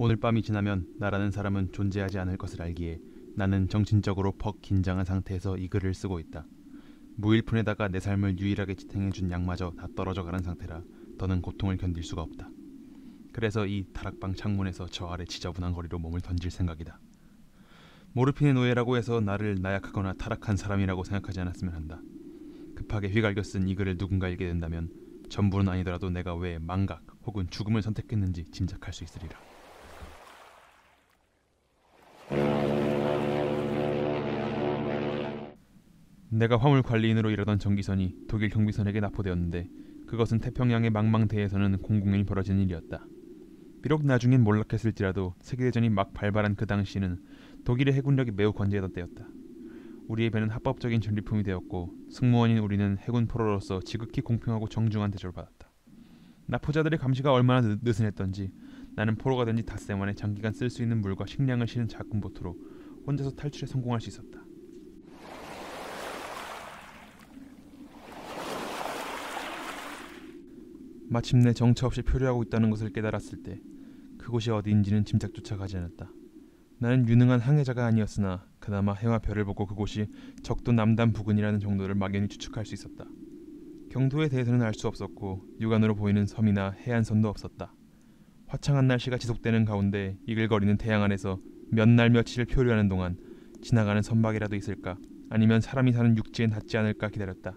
오늘 밤이 지나면 나라는 사람은 존재하지 않을 것을 알기에 나는 정신적으로 퍽 긴장한 상태에서 이 글을 쓰고 있다. 무일푼에다가 내 삶을 유일하게 지탱해준 양마저 다 떨어져가는 상태라 더는 고통을 견딜 수가 없다. 그래서 이 다락방 창문에서 저 아래 지저분한 거리로 몸을 던질 생각이다. 모르핀의 노예라고 해서 나를 나약하거나 타락한 사람이라고 생각하지 않았으면 한다. 급하게 휘갈겨 쓴 이 글을 누군가 읽게 된다면 전부는 아니더라도 내가 왜 망각 혹은 죽음을 선택했는지 짐작할 수 있으리라. 내가 화물 관리인으로 일하던 전기선이 독일 경비선에게 납포되었는데 그것은 태평양의 망망대해에서는 공공연히 벌어진 일이었다. 비록 나중엔 몰락했을지라도 세계대전이 막 발발한 그 당시에는 독일의 해군력이 매우 건재하던 때였다. 우리의 배는 합법적인 전리품이 되었고 승무원인 우리는 해군 포로로서 지극히 공평하고 정중한 대접을 받았다. 납포자들의 감시가 얼마나 느슨했던지 나는 포로가 된 지 닷새 만에 장기간 쓸 수 있는 물과 식량을 실은 작은 보트로 혼자서 탈출에 성공할 수 있었다. 마침내 정처 없이 표류하고 있다는 것을 깨달았을 때 그곳이 어디인지는 짐작조차 가지 않았다. 나는 유능한 항해자가 아니었으나 그나마 해와 별을 보고 그곳이 적도 남단 부근이라는 정도를 막연히 추측할 수 있었다. 경도에 대해서는 알 수 없었고 육안으로 보이는 섬이나 해안선도 없었다. 화창한 날씨가 지속되는 가운데 이글거리는 태양 안에서 몇 날 며칠을 표류하는 동안 지나가는 선박이라도 있을까 아니면 사람이 사는 육지엔 닿지 않을까 기다렸다.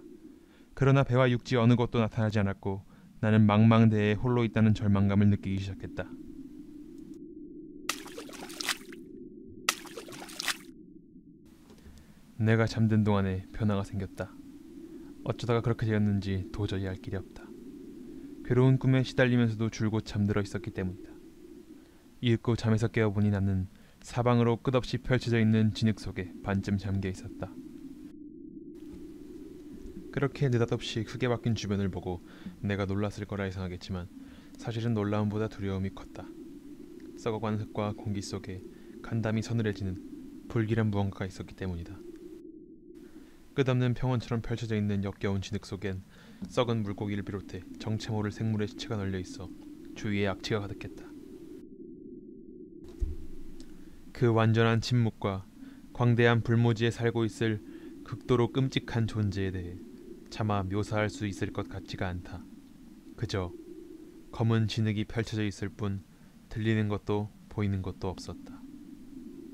그러나 배와 육지 어느 곳도 나타나지 않았고 나는 망망대해에 홀로 있다는 절망감을 느끼기 시작했다. 내가 잠든 동안에 변화가 생겼다. 어쩌다가 그렇게 되었는지 도저히 알 길이 없다. 괴로운 꿈에 시달리면서도 줄곧 잠들어 있었기 때문이다. 이윽고 잠에서 깨어보니 나는 사방으로 끝없이 펼쳐져 있는 진흙 속에 반쯤 잠겨 있었다. 그렇게 느닷없이 크게 바뀐 주변을 보고 내가 놀랐을 거라 예상하겠지만 사실은 놀라움보다 두려움이 컸다. 썩어가는 흙과 공기 속에 간담이 서늘해지는 불길한 무언가가 있었기 때문이다. 끝없는 평원처럼 펼쳐져 있는 역겨운 진흙 속엔 썩은 물고기를 비롯해 정체 모를 생물의 시체가 널려 있어 주위에 악취가 가득했다. 그 완전한 침묵과 광대한 불모지에 살고 있을 극도로 끔찍한 존재에 대해 차마 묘사할 수 있을 것 같지가 않다. 그저 검은 진흙이 펼쳐져 있을 뿐 들리는 것도 보이는 것도 없었다.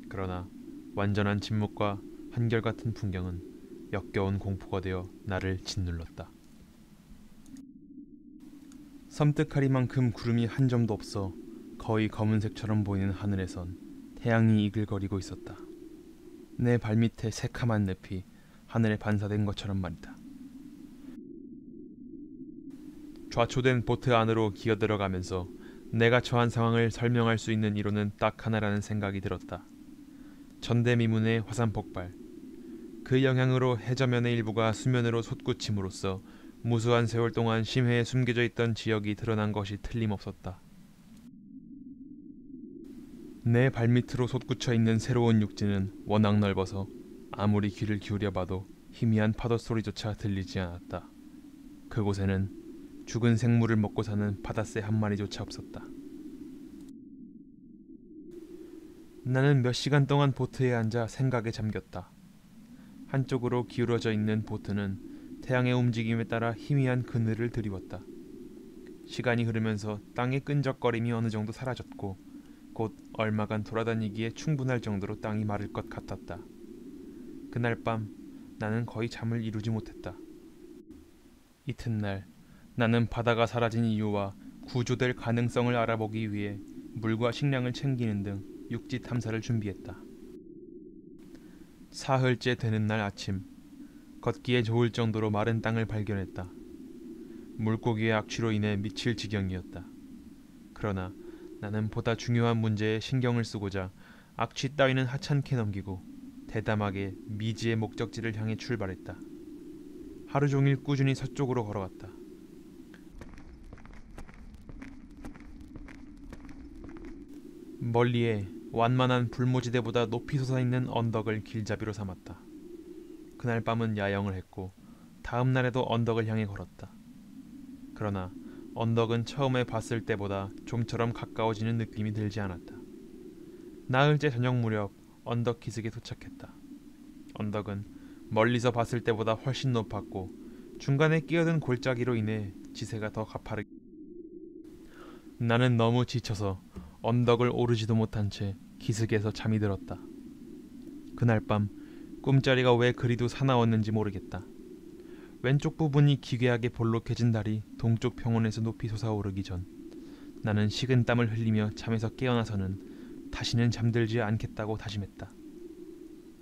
그러나 완전한 침묵과 한결같은 풍경은 역겨운 공포가 되어 나를 짓눌렀다. 섬뜩하리만큼 구름이 한 점도 없어 거의 검은색처럼 보이는 하늘에선 태양이 이글거리고 있었다. 내 발밑에 새카만 늪이 하늘에 반사된 것처럼 말이다. 좌초된 보트 안으로 기어들어가면서 내가 처한 상황을 설명할 수 있는 이론은 딱 하나라는 생각이 들었다. 전대미문의 화산 폭발. 그 영향으로 해저면의 일부가 수면으로 솟구침으로써 무수한 세월 동안 심해에 숨겨져 있던 지역이 드러난 것이 틀림없었다. 내 발밑으로 솟구쳐 있는 새로운 육지는 워낙 넓어서 아무리 귀를 기울여 봐도 희미한 파도 소리조차 들리지 않았다. 그곳에는 죽은 생물을 먹고 사는 바다새 한 마리조차 없었다. 나는 몇 시간 동안 보트에 앉아 생각에 잠겼다. 한쪽으로 기울어져 있는 보트는 태양의 움직임에 따라 희미한 그늘을 드리웠다. 시간이 흐르면서 땅의 끈적거림이 어느 정도 사라졌고 곧 얼마간 돌아다니기에 충분할 정도로 땅이 마를 것 같았다. 그날 밤 나는 거의 잠을 이루지 못했다. 이튿날 나는 바다가 사라진 이유와 구조될 가능성을 알아보기 위해 물과 식량을 챙기는 등 육지 탐사를 준비했다. 사흘째 되는 날 아침, 걷기에 좋을 정도로 마른 땅을 발견했다. 물고기의 악취로 인해 미칠 지경이었다. 그러나 나는 보다 중요한 문제에 신경을 쓰고자 악취 따위는 하찮게 넘기고 대담하게 미지의 목적지를 향해 출발했다. 하루 종일 꾸준히 서쪽으로 걸어갔다. 멀리에 완만한 불모지대보다 높이 솟아있는 언덕을 길잡이로 삼았다. 그날 밤은 야영을 했고 다음 날에도 언덕을 향해 걸었다. 그러나 언덕은 처음에 봤을 때보다 좀처럼 가까워지는 느낌이 들지 않았다. 나흘째 저녁 무렵 언덕 기슭에 도착했다. 언덕은 멀리서 봤을 때보다 훨씬 높았고 중간에 끼어든 골짜기로 인해 지세가 더 가파르게. 나는 너무 지쳐서 언덕을 오르지도 못한 채 기슭에서 잠이 들었다. 그날 밤 꿈자리가 왜 그리도 사나웠는지 모르겠다. 왼쪽 부분이 기괴하게 볼록해진 달이 동쪽 평원에서 높이 솟아오르기 전 나는 식은 땀을 흘리며 잠에서 깨어나서는 다시는 잠들지 않겠다고 다짐했다.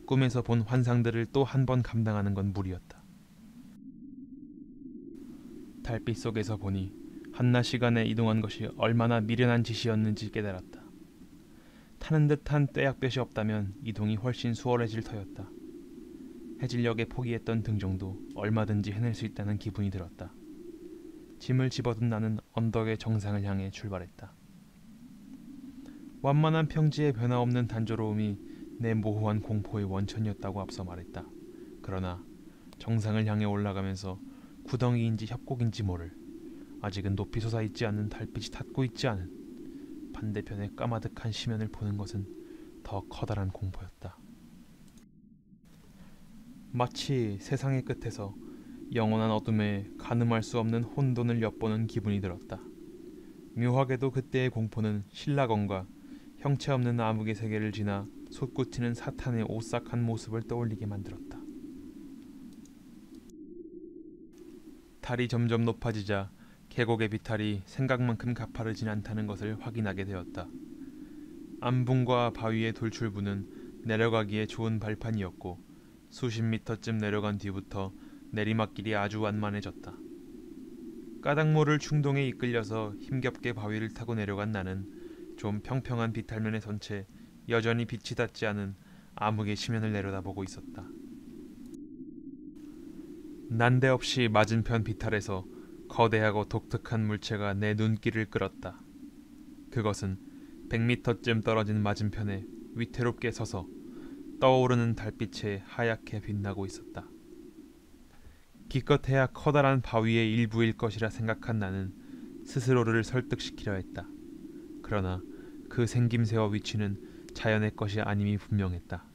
꿈에서 본 환상들을 또 한 번 감당하는 건 무리였다. 달빛 속에서 보니 한낮 시간에 이동한 것이 얼마나 미련한 짓이었는지 깨달았다. 타는 듯한 떼약볕이 없다면 이동이 훨씬 수월해질 터였다. 해질녘에 포기했던 등정도 얼마든지 해낼 수 있다는 기분이 들었다. 짐을 집어든 나는 언덕의 정상을 향해 출발했다. 완만한 평지의 변화없는 단조로움이 내 모호한 공포의 원천이었다고 앞서 말했다. 그러나 정상을 향해 올라가면서 구덩이인지 협곡인지 모를, 아직은 높이 솟아있지 않는 달빛이 닿고 있지 않은 반대편의 까마득한 시면을 보는 것은 더 커다란 공포였다. 마치 세상의 끝에서 영원한 어둠에 가늠할 수 없는 혼돈을 엿보는 기분이 들었다. 묘하게도 그때의 공포는 신라건과 형체 없는 암흑의 세계를 지나 솟구치는 사탄의 오싹한 모습을 떠올리게 만들었다. 달이 점점 높아지자 계곡의 비탈이 생각만큼 가파르진 않다는 것을 확인하게 되었다. 암붕과 바위의 돌출부는 내려가기에 좋은 발판이었고 수십 미터쯤 내려간 뒤부터 내리막길이 아주 완만해졌다. 까닭모를 충동에 이끌려서 힘겹게 바위를 타고 내려간 나는 좀 평평한 비탈면에 선 채 여전히 빛이 닿지 않은 암흑의 시면을 내려다보고 있었다. 난데없이 맞은편 비탈에서 거대하고 독특한 물체가 내 눈길을 끌었다. 그것은 100미터쯤 떨어진 맞은편에 위태롭게 서서 떠오르는 달빛에 하얗게 빛나고 있었다. 기껏해야 커다란 바위의 일부일 것이라 생각한 나는 스스로를 설득시키려 했다. 그러나 그 생김새와 위치는 자연의 것이 아님이 분명했다.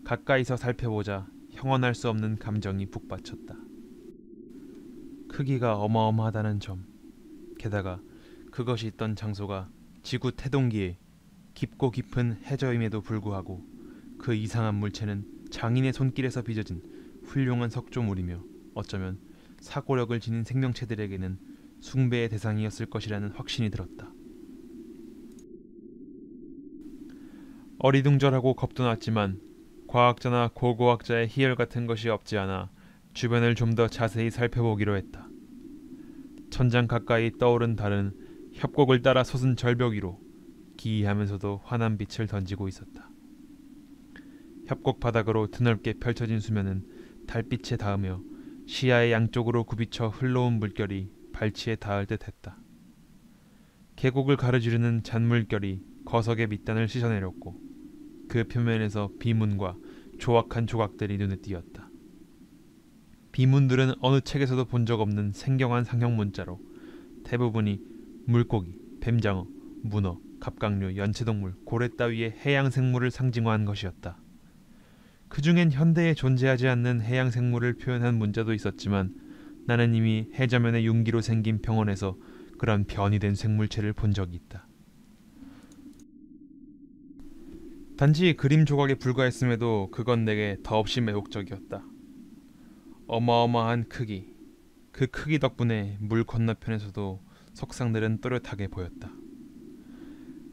가까이서 살펴보자 형언할 수 없는 감정이 북받쳤다. 크기가 어마어마하다는 점, 게다가 그것이 있던 장소가 지구 태동기에 깊고 깊은 해저임에도 불구하고 그 이상한 물체는 장인의 손길에서 빚어진 훌륭한 석조물이며 어쩌면 사고력을 지닌 생명체들에게는 숭배의 대상이었을 것이라는 확신이 들었다. 어리둥절하고 겁도 났지만 과학자나 고고학자의 희열 같은 것이 없지 않아 주변을 좀 더 자세히 살펴보기로 했다. 천장 가까이 떠오른 달은 협곡을 따라 솟은 절벽 위로 기이하면서도 환한 빛을 던지고 있었다. 협곡 바닥으로 드넓게 펼쳐진 수면은 달빛에 닿으며 시야의 양쪽으로 굽이쳐 흘러온 물결이 발치에 닿을 듯했다. 계곡을 가로지르는 잔물결이 거석의 밑단을 씻어내렸고 그 표면에서 비문과 조악한 조각들이 눈에 띄었다. 비문들은 어느 책에서도 본 적 없는 생경한 상형 문자로 대부분이 물고기, 뱀장어, 문어, 갑각류, 연체동물, 고래 따위의 해양 생물을 상징화한 것이었다. 그 중엔 현대에 존재하지 않는 해양 생물을 표현한 문자도 있었지만 나는 이미 해저면의 융기로 생긴 평원에서 그런 변이된 생물체를 본 적이 있다. 단지 그림 조각에 불과했음에도 그건 내게 더없이 매혹적이었다. 어마어마한 크기, 그 크기 덕분에 물 건너편에서도 석상들은 또렷하게 보였다.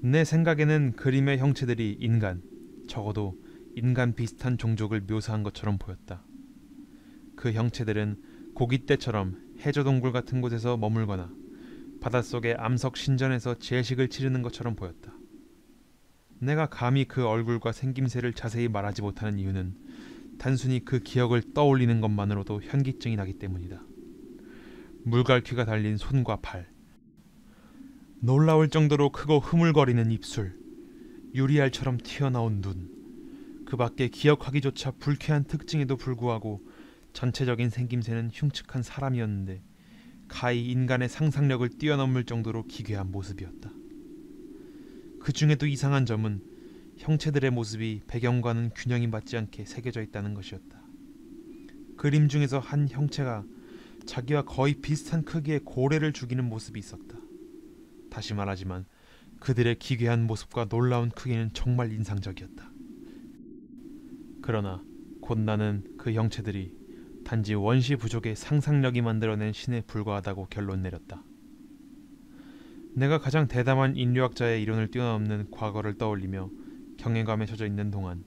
내 생각에는 그림의 형체들이 인간, 적어도 인간 비슷한 종족을 묘사한 것처럼 보였다. 그 형체들은 고깃대처럼 해저동굴 같은 곳에서 머물거나 바닷속의 암석 신전에서 제식을 치르는 것처럼 보였다. 내가 감히 그 얼굴과 생김새를 자세히 말하지 못하는 이유는 단순히 그 기억을 떠올리는 것만으로도 현기증이 나기 때문이다. 물갈퀴가 달린 손과 팔, 놀라울 정도로 크고 흐물거리는 입술, 유리알처럼 튀어나온 눈, 그 밖에 기억하기조차 불쾌한 특징에도 불구하고 전체적인 생김새는 흉측한 사람이었는데 가히 인간의 상상력을 뛰어넘을 정도로 기괴한 모습이었다. 그 중에도 이상한 점은 형체들의 모습이 배경과는 균형이 맞지 않게 새겨져 있다는 것이었다. 그림 중에서 한 형체가 자기와 거의 비슷한 크기의 고래를 죽이는 모습이 있었다. 다시 말하지만 그들의 기괴한 모습과 놀라운 크기는 정말 인상적이었다. 그러나 곧 나는 그 형체들이 단지 원시 부족의 상상력이 만들어낸 신에 불과하다고 결론 내렸다. 내가 가장 대담한 인류학자의 이론을 뛰어넘는 과거를 떠올리며 경외감에 젖어 있는 동안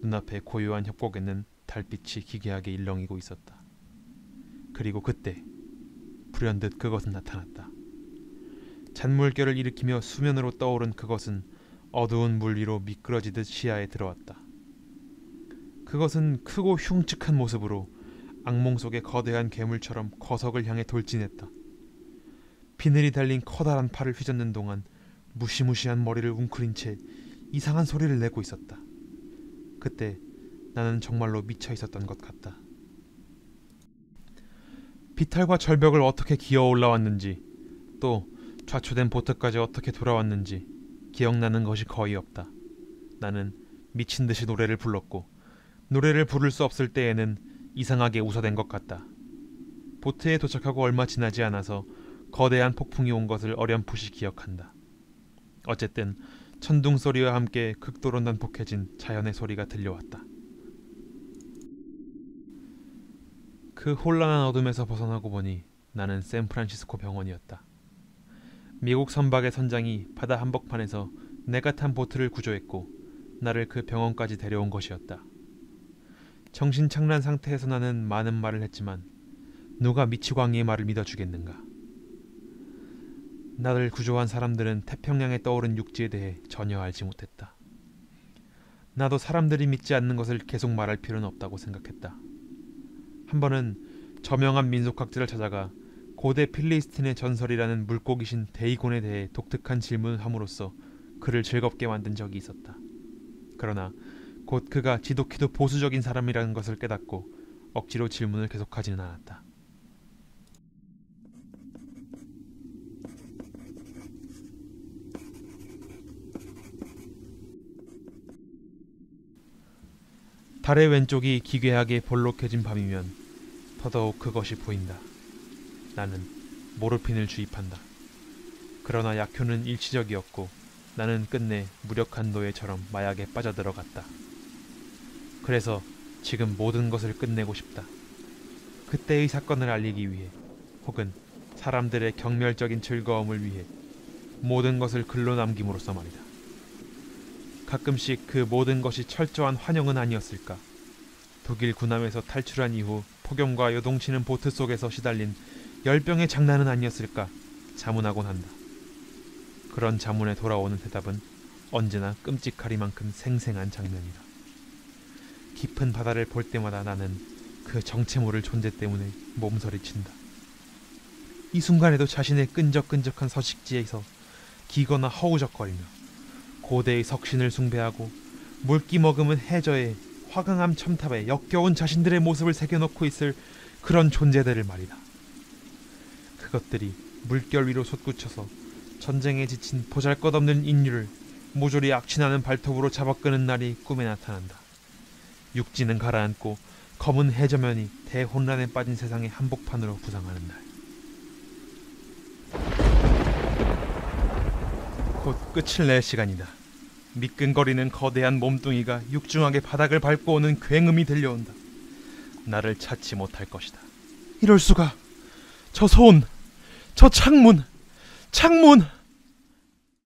눈앞의 고요한 협곡에는 달빛이 기괴하게 일렁이고 있었다. 그리고 그때 불현듯 그것은 나타났다. 잔물결을 일으키며 수면으로 떠오른 그것은 어두운 물 위로 미끄러지듯 시야에 들어왔다. 그것은 크고 흉측한 모습으로 악몽 속의 거대한 괴물처럼 거석을 향해 돌진했다. 비늘이 달린 커다란 팔을 휘젓는 동안 무시무시한 머리를 웅크린 채 이상한 소리를 내고 있었다. 그때 나는 정말로 미쳐 있었던 것 같다. 비탈과 절벽을 어떻게 기어 올라왔는지, 또 좌초된 보트까지 어떻게 돌아왔는지 기억나는 것이 거의 없다. 나는 미친 듯이 노래를 불렀고 노래를 부를 수 없을 때에는 이상하게 웃어댄 것 같다. 보트에 도착하고 얼마 지나지 않아서 거대한 폭풍이 온 것을 어렴풋이 기억한다. 어쨌든 천둥 소리와 함께 극도로 난폭해진 자연의 소리가 들려왔다. 그 혼란한 어둠에서 벗어나고 보니 나는 샌프란시스코 병원이었다. 미국 선박의 선장이 바다 한복판에서 내가 탄 보트를 구조했고 나를 그 병원까지 데려온 것이었다. 정신착란 상태에서 나는 많은 말을 했지만 누가 미치광이의 말을 믿어주겠는가. 나를 구조한 사람들은 태평양에 떠오른 육지에 대해 전혀 알지 못했다. 나도 사람들이 믿지 않는 것을 계속 말할 필요는 없다고 생각했다. 한 번은 저명한 민속학자를 찾아가 고대 필리스틴의 전설이라는 물고기신 데이곤에 대해 독특한 질문을 함으로써 그를 즐겁게 만든 적이 있었다. 그러나 곧 그가 지독히도 보수적인 사람이라는 것을 깨닫고 억지로 질문을 계속하지는 않았다. 달의 왼쪽이 기괴하게 볼록해진 밤이면 더더욱 그것이 보인다. 나는 모르핀을 주입한다. 그러나 약효는 일시적이었고 나는 끝내 무력한 노예처럼 마약에 빠져들어갔다. 그래서 지금 모든 것을 끝내고 싶다. 그때의 사건을 알리기 위해, 혹은 사람들의 경멸적인 즐거움을 위해 모든 것을 글로 남김으로써 말이다. 가끔씩 그 모든 것이 철저한 환영은 아니었을까. 독일 군함에서 탈출한 이후 폭염과 요동치는 보트 속에서 시달린 열병의 장난은 아니었을까 자문하곤 한다. 그런 자문에 돌아오는 대답은 언제나 끔찍하리만큼 생생한 장면이다. 깊은 바다를 볼 때마다 나는 그 정체 모를 존재 때문에 몸서리친다. 이 순간에도 자신의 끈적끈적한 서식지에서 기거나 허우적거리며 고대의 석신을 숭배하고 물기 머금은 해저에 화강암 첨탑에 역겨운 자신들의 모습을 새겨놓고 있을 그런 존재들을 말이다. 그것들이 물결 위로 솟구쳐서 전쟁에 지친 보잘것없는 인류를 모조리 악취나는 발톱으로 잡아끄는 날이 꿈에 나타난다. 육지는 가라앉고 검은 해저면이 대혼란에 빠진 세상의 한복판으로 부상하는 날. 곧 끝을 낼 시간이다. 미끈거리는 거대한 몸뚱이가 육중하게 바닥을 밟고 오는 굉음이 들려온다. 나를 찾지 못할 것이다. 이럴 수가! 저 손! 저 창문! 창문!